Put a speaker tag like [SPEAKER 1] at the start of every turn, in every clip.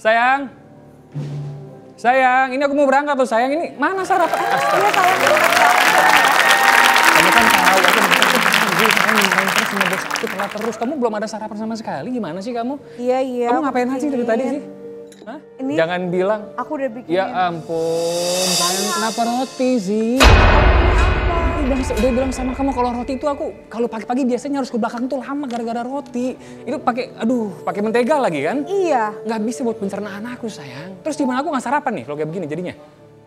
[SPEAKER 1] Sayang. Sayang, ini aku mau berangkat loh sayang. Ini mana sarapan? Iya sayang. Kamu kan tahu aku terus sama bos aku terus. Kamu belum ada sarapan sama sekali. Gimana sih kamu?
[SPEAKER 2] Iya.
[SPEAKER 1] Kamu ngapain aja dari tadi sih? Hah?
[SPEAKER 2] Ini
[SPEAKER 1] jangan bilang.
[SPEAKER 2] Aku udah bikin.
[SPEAKER 1] Ya ampun, sayang kenapa roti sih? Udah bilang sama kamu kalau roti itu kalau pagi-pagi biasanya harus ke belakang tuh lama gara-gara roti. Itu pakai mentega lagi kan?
[SPEAKER 2] Iya.
[SPEAKER 1] Nggak bisa buat pencernaan aku sayang. Terus gimana aku nggak sarapan nih kalau kayak begini jadinya?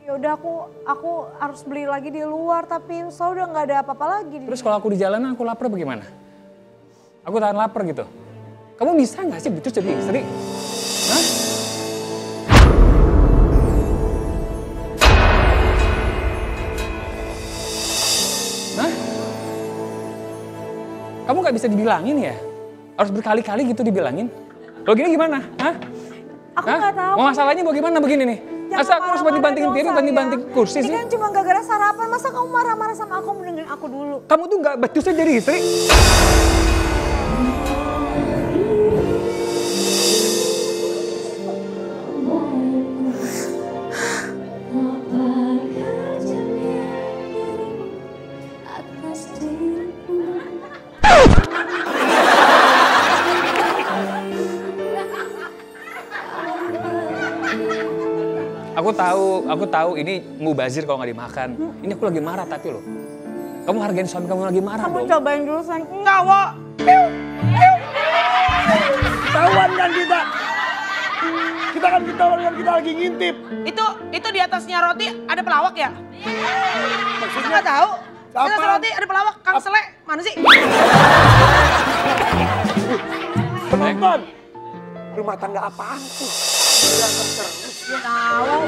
[SPEAKER 2] Ya udah aku harus beli lagi di luar tapi soalnya udah nggak ada apa-apa lagi.
[SPEAKER 1] Terus kalau aku di jalanan aku lapar bagaimana? Aku tahan lapar gitu. Kamu bisa nggak sih becus jadi istri? Hah? Kamu nggak bisa dibilangin ya? Harus berkali-kali gitu dibilangin. Kalau gini gimana? Hah?
[SPEAKER 2] Aku nggak tahu.
[SPEAKER 1] Mau masalahnya bagaimana begini nih? Masa aku harus banting-banting piring, banting-banting kursi sih?
[SPEAKER 2] Ini kan cuma gara-gara sarapan, masa kamu marah-marah sama aku mendengarin aku dulu?
[SPEAKER 1] Kamu tuh nggak becusnya jadi istri? Aku tahu ini mubazir kalau nggak dimakan. Ini aku lagi marah tapi loh. Kamu hargain suami kamu lagi marah
[SPEAKER 2] kamu
[SPEAKER 1] dong.
[SPEAKER 2] Kamu cobain dulu sayang. Enggak, Wo.
[SPEAKER 3] Ketahuan kan kita. Kita kan ketahuan kan kita lagi ngintip.
[SPEAKER 4] Itu di atasnya roti ada pelawak ya? Maksudnya nggak tahu. Di atas roti ada pelawak. Kang Sele mana sih?
[SPEAKER 3] Penonton. Rumah tangga apaan tuh? Berantem terus ya.
[SPEAKER 4] Tahu.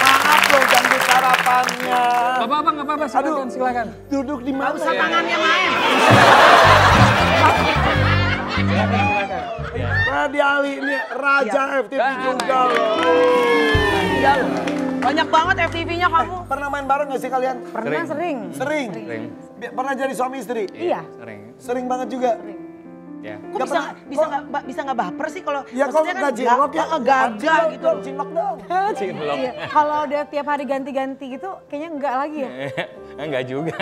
[SPEAKER 3] Maaf loh ganggu sarapannya.
[SPEAKER 1] Nggak apa-apa, silakan.
[SPEAKER 3] Duduk di mana?
[SPEAKER 4] Usah tangannya main.
[SPEAKER 1] Silakan.
[SPEAKER 3] Radi Ali ini Raja FTV juga loh.
[SPEAKER 4] Iya loh. Banyak banget FTV-nya kamu.
[SPEAKER 3] Pernah main bareng gak sih kalian?
[SPEAKER 2] Pernah sering.
[SPEAKER 3] Sering? Pernah jadi suami istri?
[SPEAKER 2] Iya.
[SPEAKER 1] Sering
[SPEAKER 3] banget juga?
[SPEAKER 1] Ya.
[SPEAKER 4] Kok bisa nggak baper sih kalau
[SPEAKER 3] ya kalau nggak cilok ya
[SPEAKER 4] gagah gitu.
[SPEAKER 3] Cilok dong.
[SPEAKER 1] Cilok.
[SPEAKER 2] Iya. Kalau udah tiap hari ganti-ganti gitu kayaknya enggak lagi ya.
[SPEAKER 1] Enggak juga.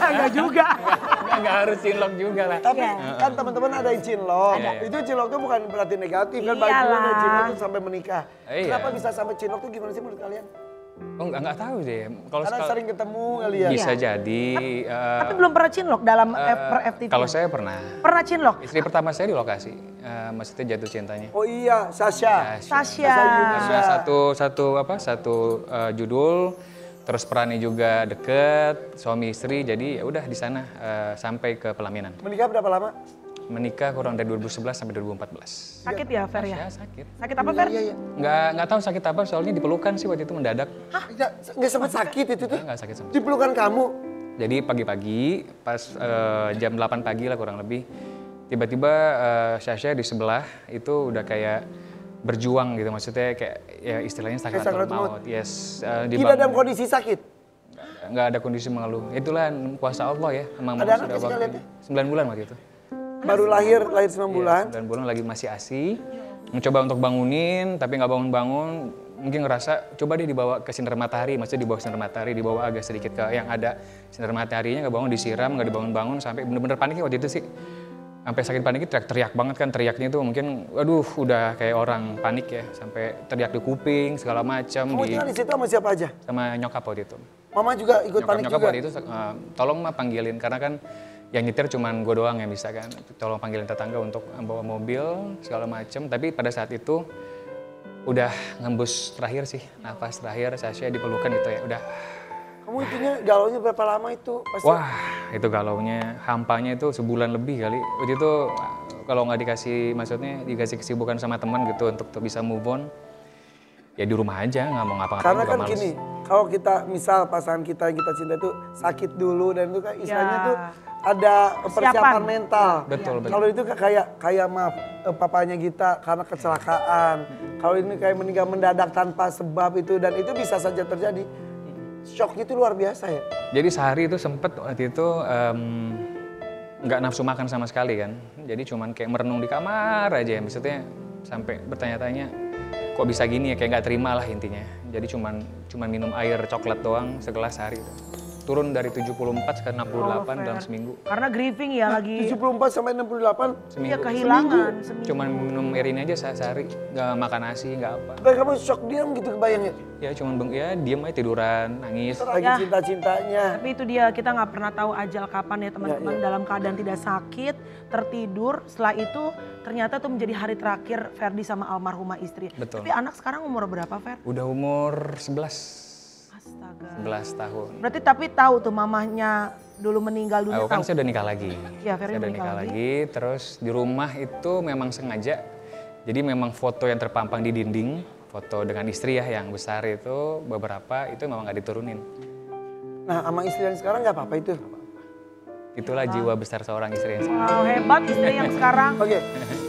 [SPEAKER 4] Enggak juga.
[SPEAKER 1] Enggak harus cilok juga lah.
[SPEAKER 3] Tapi kan teman-teman ada yang cinlok. Itu cinloknya bukan berarti negatif kan. Bagi ada cinlok tuh sampai menikah. Kenapa bisa sampai cinlok tuh gimana sih menurut kalian?
[SPEAKER 1] Oh enggak tahu deh.
[SPEAKER 3] Karena sering ketemu kali ya.
[SPEAKER 1] Bisa jadi.
[SPEAKER 4] Tapi belum pernah cinlok dalam FTV.
[SPEAKER 1] Kalau saya pernah.
[SPEAKER 4] Pernah cinlok?
[SPEAKER 1] Istri pertama saya di lokasi. Maksudnya jatuh cintanya.
[SPEAKER 3] Oh iya, Sasha.
[SPEAKER 1] Satu judul. Terus perannya juga deket, suami istri. Jadi ya udah di sana sampai ke pelaminan.
[SPEAKER 3] Menikah berapa lama?
[SPEAKER 1] Menikah kurang dari 2011 sampai 2014.
[SPEAKER 4] Sakit ya Fer ya?
[SPEAKER 1] Sakit.
[SPEAKER 4] Sakit apa Fer?
[SPEAKER 3] Iya.
[SPEAKER 1] Nggak tahu sakit apa, soalnya dipelukan sih waktu itu mendadak.
[SPEAKER 3] Hah? Nggak sempat sakit itu tuh?
[SPEAKER 1] Nggak sakit sama.
[SPEAKER 3] Dipelukan kamu?
[SPEAKER 1] Jadi pagi-pagi, pas jam 8 pagi lah kurang lebih, tiba-tiba Sasha di sebelah itu udah kayak berjuang gitu, maksudnya kayak ya istilahnya sakaratul maut. Yes.
[SPEAKER 3] Tidak dalam kondisi sakit?
[SPEAKER 1] Nggak ada kondisi mengeluh. Itulah kuasa Allah ya. Emang
[SPEAKER 3] ada
[SPEAKER 1] sudah
[SPEAKER 3] anak sih kalian?
[SPEAKER 1] 9 bulan waktu itu.
[SPEAKER 3] Baru lahir 9 bulan?
[SPEAKER 1] 9 bulan lagi masih ASI. Mencoba untuk bangunin, tapi nggak bangun-bangun. Mungkin ngerasa, coba deh dibawa ke sinar matahari. Maksudnya dibawa sinar matahari, dibawa agak sedikit ke yang ada sinar mataharinya. Nggak bangun, disiram, nggak dibangun-bangun. Sampai bener-bener panik waktu itu sih. Sampai sakit panik, teriak-teriak banget kan. Teriaknya itu mungkin, aduh udah kayak orang panik ya. Sampai teriak di kuping, segala macam.
[SPEAKER 3] Kamu tinggal di situ sama siapa aja?
[SPEAKER 1] Sama nyokap waktu itu.
[SPEAKER 3] Mama juga ikut panik
[SPEAKER 1] Nyokap
[SPEAKER 3] juga?
[SPEAKER 1] waktu itu, tolong mah panggilin. Karena kan yang nyetir cuman gue doang yang bisa kan. Tolong panggilin tetangga untuk bawa mobil, segala macam. Tapi pada saat itu, udah ngembus terakhir sih. Nafas terakhir, Sasha dipelukan gitu ya, udah.
[SPEAKER 3] Kamu itunya galaunya berapa lama itu? Pasti?
[SPEAKER 1] Wah, itu galaunya, hampanya itu sebulan lebih kali. Waktu itu kalau nggak dikasih, maksudnya dikasih kesibukan sama teman gitu untuk bisa move on, ya di rumah aja, nggak mau ngapa-ngapain.
[SPEAKER 3] Karena
[SPEAKER 1] juga
[SPEAKER 3] kan
[SPEAKER 1] males.
[SPEAKER 3] gini, kalau kita misal pasangan kita yang kita cinta itu sakit dulu dan itu kan istilahnya tuh ada persiapan mental.
[SPEAKER 1] Betul.
[SPEAKER 3] Kalau itu kayak maaf papanya kita karena kecelakaan. Kalau ini kayak meninggal mendadak tanpa sebab itu dan itu bisa saja terjadi. shocknya itu luar biasa ya.
[SPEAKER 1] Jadi sehari itu sempet waktu itu nggak nafsu makan sama sekali kan. Jadi cuman kayak merenung di kamar aja. Maksudnya sampai bertanya-tanya kok bisa gini ya, kayak nggak terima lah intinya. Jadi cuman minum air coklat doang segelas sehari. Turun dari 74 ke 68 dalam seminggu.
[SPEAKER 4] Karena grieving ya lagi.
[SPEAKER 3] 74 sampai 68?
[SPEAKER 1] Seminggu.
[SPEAKER 4] Iya kehilangan.
[SPEAKER 1] Cuman minum air ini aja sehari, nggak makan nasi, nggak apa.
[SPEAKER 3] Dan kamu shock diam gitu kebayangnya?
[SPEAKER 1] Ya cuman ya diem aja tiduran, nangis.
[SPEAKER 3] Lagi cinta-cintanya.
[SPEAKER 4] Tapi itu dia, kita nggak pernah tahu ajal kapan ya teman-teman. Dalam keadaan tidak sakit, tertidur. Setelah itu ternyata tuh menjadi hari terakhir Ferdi sama almarhumah istri.
[SPEAKER 1] Betul.
[SPEAKER 4] Tapi anak sekarang umur berapa Fer?
[SPEAKER 1] Udah umur 11.
[SPEAKER 4] Astaga.
[SPEAKER 1] 11 tahun.
[SPEAKER 4] Berarti tapi tahu tuh mamahnya dulu meninggal dunia.
[SPEAKER 1] Aku kan
[SPEAKER 4] tahu?
[SPEAKER 1] saya udah nikah lagi.
[SPEAKER 4] Iya, Ferdi
[SPEAKER 1] Saya udah nikah lagi. Terus di rumah itu memang sengaja. Jadi memang foto yang terpampang di dinding, foto dengan istri ya yang besar itu beberapa itu memang nggak diturunin.
[SPEAKER 3] Nah sama istri yang sekarang nggak apa-apa itu?
[SPEAKER 1] Itulah jiwa besar seorang istri yang sekarang.
[SPEAKER 4] Wow, hebat istri yang sekarang.
[SPEAKER 3] Oke,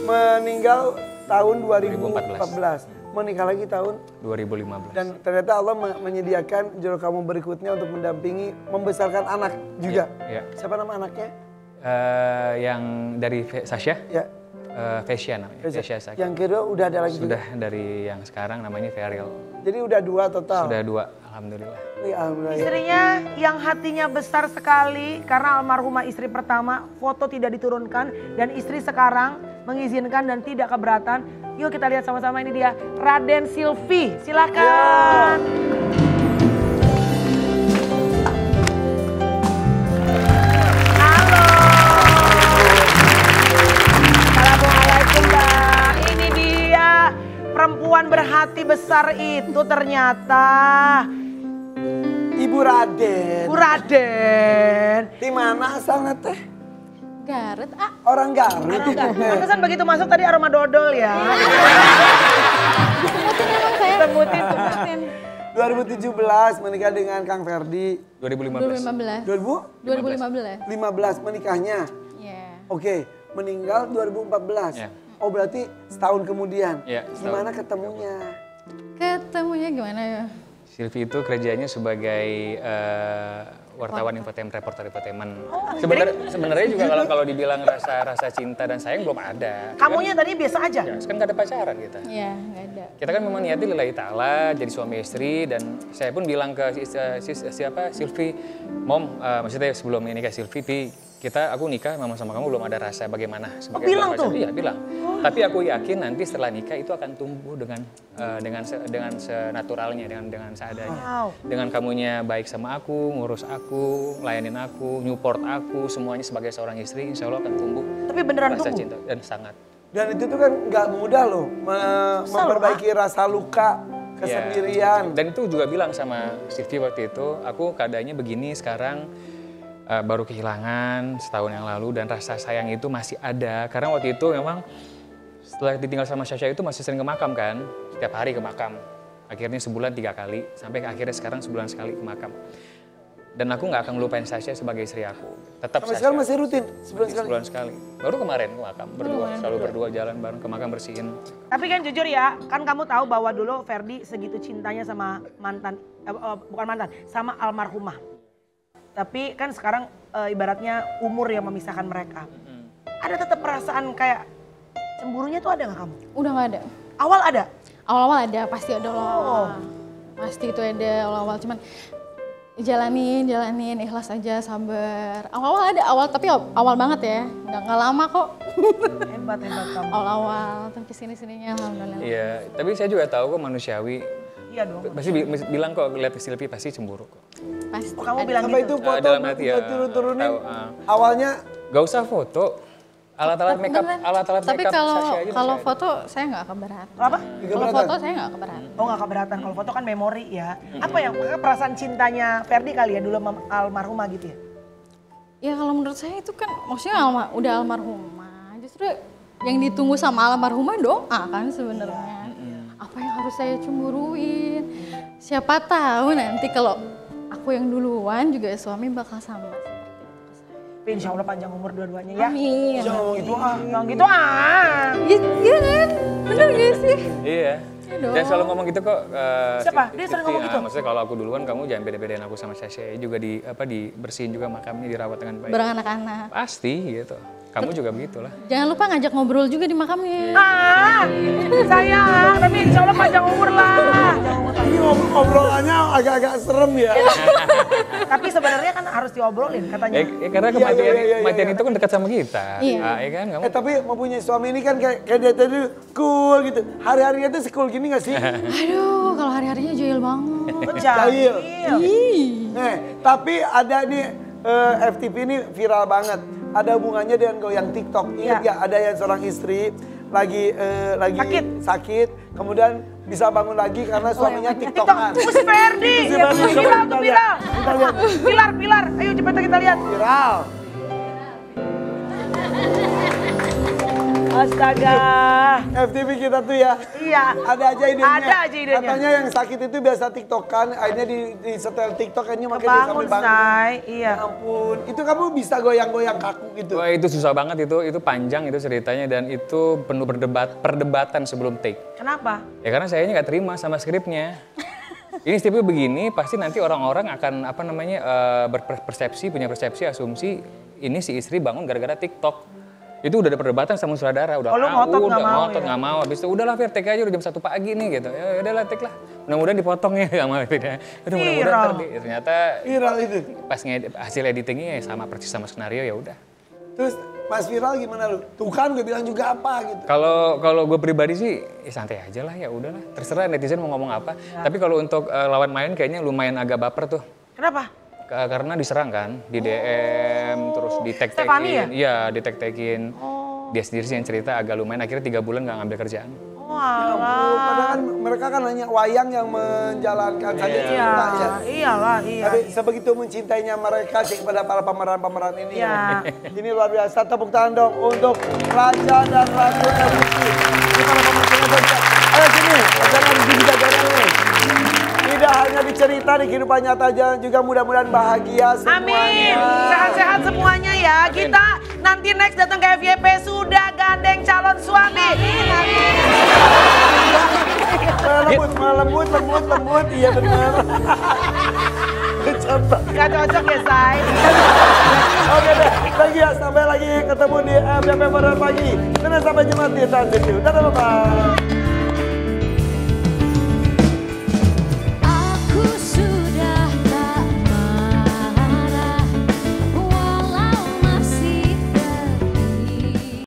[SPEAKER 3] meninggal tahun 2014. Menikah lagi tahun
[SPEAKER 1] 2015.
[SPEAKER 3] dan ternyata Allah menyediakan jodoh kamu berikutnya untuk mendampingi membesarkan anak juga.
[SPEAKER 1] Iya.
[SPEAKER 3] Siapa nama anaknya?
[SPEAKER 1] Yang dari Sasha,
[SPEAKER 3] Ya.
[SPEAKER 1] Vesya namanya. Vesya Saki.
[SPEAKER 3] Yang kedua udah ada lagi
[SPEAKER 1] Sudah
[SPEAKER 3] juga.
[SPEAKER 1] dari yang sekarang namanya Feril.
[SPEAKER 3] Jadi udah 2 total.
[SPEAKER 1] Sudah 2, alhamdulillah.
[SPEAKER 3] Ya, alhamdulillah.
[SPEAKER 4] Istrinya yang hatinya besar sekali karena almarhumah istri pertama foto tidak diturunkan dan istri sekarang mengizinkan dan tidak keberatan. Yuk kita lihat sama-sama, ini dia Raden Silvi, silakan. Halo. Assalamualaikum Mbak. Ini dia perempuan berhati besar itu ternyata.
[SPEAKER 3] Ibu Raden.
[SPEAKER 4] Bu Raden.
[SPEAKER 3] Di mana asalnya teh?
[SPEAKER 5] Garut,
[SPEAKER 3] Orang Garut.
[SPEAKER 4] Pantesan begitu masuk tadi aroma dodol ya.
[SPEAKER 5] semutin emang saya.
[SPEAKER 4] Semutin.
[SPEAKER 3] 2017 menikah dengan Kang Ferdi.
[SPEAKER 1] 2015.
[SPEAKER 5] 2015.
[SPEAKER 3] 2015 menikahnya.
[SPEAKER 5] Iya.
[SPEAKER 3] Oke, meninggal 2014.
[SPEAKER 1] Ya.
[SPEAKER 3] Oh berarti setahun kemudian.
[SPEAKER 1] Ya, setahun.
[SPEAKER 3] Gimana ketemunya?
[SPEAKER 5] Ketemunya gimana ya?
[SPEAKER 1] Silvi itu kerjanya sebagai wartawan infotainment, reporter infotainment. Sebenarnya juga kalau dibilang rasa cinta dan sayang belum ada.
[SPEAKER 4] Kamunya tadi biasa aja?
[SPEAKER 1] Ya, kan nggak ada pacaran kita.
[SPEAKER 5] Iya, nggak ada.
[SPEAKER 1] Kita kan memang niatnya lillahi ta'ala, jadi suami istri, dan saya pun bilang ke Silvi, Mom, maksudnya sebelum ini ke Silvi, aku nikah memang sama kamu belum ada rasa bagaimana.
[SPEAKER 4] Bilang tuh?
[SPEAKER 1] Iya, bilang. Tapi aku yakin nanti setelah nikah itu akan tumbuh dengan senaturalnya, dengan seadanya.
[SPEAKER 4] Wow.
[SPEAKER 1] Dengan kamunya baik sama aku, ngurus aku, layanin aku, nyupport aku, semuanya sebagai seorang istri, insya Allah akan tumbuh.
[SPEAKER 4] Tapi beneran
[SPEAKER 1] rasa
[SPEAKER 4] tumbuh?
[SPEAKER 1] cinta, dan sangat.
[SPEAKER 3] Dan itu tuh kan nggak mudah loh memperbaiki rasa luka, kesendirian.
[SPEAKER 1] Ya, dan itu juga bilang sama Silvi waktu itu, aku keadaannya begini sekarang, baru kehilangan setahun yang lalu dan rasa sayang itu masih ada. Karena waktu itu memang setelah ditinggal sama Sasha itu masih sering ke makam kan, setiap hari ke makam. Akhirnya sebulan 3 kali, sampai akhirnya sekarang sebulan sekali ke makam. Dan aku nggak akan ngelupain Sasha sebagai istri aku. Tetap
[SPEAKER 3] Sampai
[SPEAKER 1] Sasha.
[SPEAKER 3] sekarang masih rutin
[SPEAKER 1] Sebulan sekali. Baru kemarin ke makam berdua, selalu berdua jalan bareng ke makam bersihin.
[SPEAKER 4] Tapi kan jujur ya, kan kamu tahu bahwa dulu Ferdi segitu cintanya sama sama almarhumah. Tapi kan sekarang ibaratnya umur yang memisahkan mereka. Ada tetap perasaan kayak cemburunya tuh ada nggak kamu?
[SPEAKER 5] Udah nggak ada.
[SPEAKER 4] Awal ada?
[SPEAKER 5] Awal-awal ada, pasti ada awal. Pasti itu ada awal-awal, cuman jalanin, ikhlas aja, sabar. Awal-awal ada, tapi awal banget ya, nggak lama kok.
[SPEAKER 4] Hebat kamu.
[SPEAKER 5] Awal-awal, tapi sini-sininya alhamdulillah.
[SPEAKER 1] Iya, tapi saya juga tahu kok manusiawi.
[SPEAKER 4] Iya dong.
[SPEAKER 1] Pasti bilang kok lihat ke Silvi pasti cemburu kok.
[SPEAKER 5] Pasti.
[SPEAKER 4] Kamu bilang
[SPEAKER 3] Sampai
[SPEAKER 4] gitu?
[SPEAKER 3] itu foto
[SPEAKER 1] Dalam hati ya,
[SPEAKER 3] turun-turunin.
[SPEAKER 1] tahu,
[SPEAKER 3] Awalnya
[SPEAKER 1] Gak usah foto. Alat-alat makeup,
[SPEAKER 5] Beneran. Tapi
[SPEAKER 1] Sasha aja
[SPEAKER 5] kalau
[SPEAKER 1] masih ada.
[SPEAKER 5] foto saya nggak keberatan.
[SPEAKER 4] Apa?
[SPEAKER 5] Kalau foto saya nggak keberatan.
[SPEAKER 4] Oh nggak keberatan, kalau foto kan memori ya. Apa yang perasaan cintanya Ferdi kali ya dulu sama almarhumah gitu ya?
[SPEAKER 5] Ya kalau menurut saya itu kan maksudnya udah almarhumah. Justru yang ditunggu sama almarhumah doa kan sebenarnya. Apa yang harus saya cemburuin? Siapa tahu nanti kalau aku yang duluan juga suami bakal sama.
[SPEAKER 4] Insya Allah panjang umur dua-duanya ya.
[SPEAKER 5] Amin.
[SPEAKER 3] jangan ngomong itu
[SPEAKER 4] Yang gitu
[SPEAKER 5] Iya kan? Bener gak sih?
[SPEAKER 1] Iya.
[SPEAKER 5] dong.
[SPEAKER 1] Dan selalu ngomong gitu kok.
[SPEAKER 4] Siapa? Dia sering ngomong gitu?
[SPEAKER 1] Maksudnya kalau aku duluan kamu jangan beda-bedain aku sama Sasha. Juga dibersihin juga makamnya, dirawat dengan baik.
[SPEAKER 5] Bareng anak-anak.
[SPEAKER 1] Pasti gitu. Kamu juga begitulah.
[SPEAKER 5] Jangan lupa ngajak ngobrol juga di makamnya.
[SPEAKER 4] Sayang, tapi insya Allah panjang umur lah.
[SPEAKER 3] Ini obrolannya agak-agak serem ya.
[SPEAKER 4] Tapi sebenarnya kan harus diobrolin katanya.
[SPEAKER 1] Karena kematian itu kan dekat sama kita.
[SPEAKER 5] Iya.
[SPEAKER 1] Ya kan? Kamu
[SPEAKER 3] Tapi mempunyai suami ini kan kayak dia tadi cool gitu. Hari-harinya tuh cool gini gak sih?
[SPEAKER 5] Aduh, kalau hari-harinya jahil banget.
[SPEAKER 3] Jahil.
[SPEAKER 5] Ih.
[SPEAKER 3] Tapi ada nih FTV ini viral banget. Ada hubungannya dengan goyang TikTok. Ingat ya, ada yang seorang istri lagi sakit, kemudian bisa bangun lagi karena suaminya TikTokan.
[SPEAKER 4] Mus Ferdi, viral tuh viral. Pilar, ayo cepetan kita lihat.
[SPEAKER 3] Viral.
[SPEAKER 4] Astaga.
[SPEAKER 3] FTV kita tuh ya.
[SPEAKER 4] Iya.
[SPEAKER 3] Ada aja idenya.
[SPEAKER 4] Ada aja idenya.
[SPEAKER 3] Katanya yang sakit itu biasa TikTokan, akhirnya di setel TikTok akhirnya makanya dia sampai bangun.
[SPEAKER 4] Say. Iya.
[SPEAKER 3] Ya ampun, itu kamu bisa goyang-goyang kaku gitu.
[SPEAKER 1] Wah, itu susah banget itu panjang itu ceritanya dan itu penuh perdebatan sebelum take.
[SPEAKER 4] Kenapa?
[SPEAKER 1] Ya karena sayanya nggak terima sama skripnya. Ini skripnya begini, pasti nanti orang-orang akan berpersepsi, punya persepsi, asumsi ini si istri bangun gara-gara TikTok. Itu udah ada perdebatan sama sutradara, udah
[SPEAKER 4] ngotot
[SPEAKER 1] nggak mau. Habis itu udahlah Fir, take aja udah jam 1 pagi nih gitu. Ya udahlah take lah. Mudah-mudahan dipotong ya sama Fir. Udah mudah-mudahan ternyata
[SPEAKER 3] Viral itu.
[SPEAKER 1] pas hasil editingnya ya sama persis sama skenario ya udah.
[SPEAKER 3] Terus pas viral gimana lu? Tuh kan gue bilang juga apa gitu.
[SPEAKER 1] Kalau gue pribadi sih ya santai aja lah ya udahlah. Terserah netizen mau ngomong apa. Tapi kalau untuk lawan main kayaknya lumayan agak baper tuh.
[SPEAKER 4] Kenapa?
[SPEAKER 1] Karena diserang kan, di DM, terus di tag-tagin. Iya, di tag-tagin. Dia sendiri sih yang cerita agak lumayan, akhirnya 3 bulan gak ngambil kerjaan.
[SPEAKER 3] Padahal kan mereka kan hanya wayang yang menjalankan saja cerita ya.
[SPEAKER 4] Iyalah.
[SPEAKER 3] Tapi sebegitu mencintainya mereka sih kepada para pemeran-pemeran ini ya. Ini luar biasa, tepuk tangan dong untuk Raja dan Ratu FTV. Ini para pemeran. Ayo sini, jangan dijaga-jaga nih. Tidak hanya dicerita di kehidupan nyata aja, juga mudah-mudahan bahagia semuanya.
[SPEAKER 4] Amin. Sehat-sehat semuanya ya. Kita nanti next datang ke FYP sudah gandeng calon suami. Amin.
[SPEAKER 3] Lembut. Iya benar. Coba.
[SPEAKER 4] Gak cocok ya, Say.
[SPEAKER 3] Oke deh, lagi ya. Sampai lagi ketemu di FYP pada pagi. Senin sampai Jumat di Trans TV. Dadah, bye.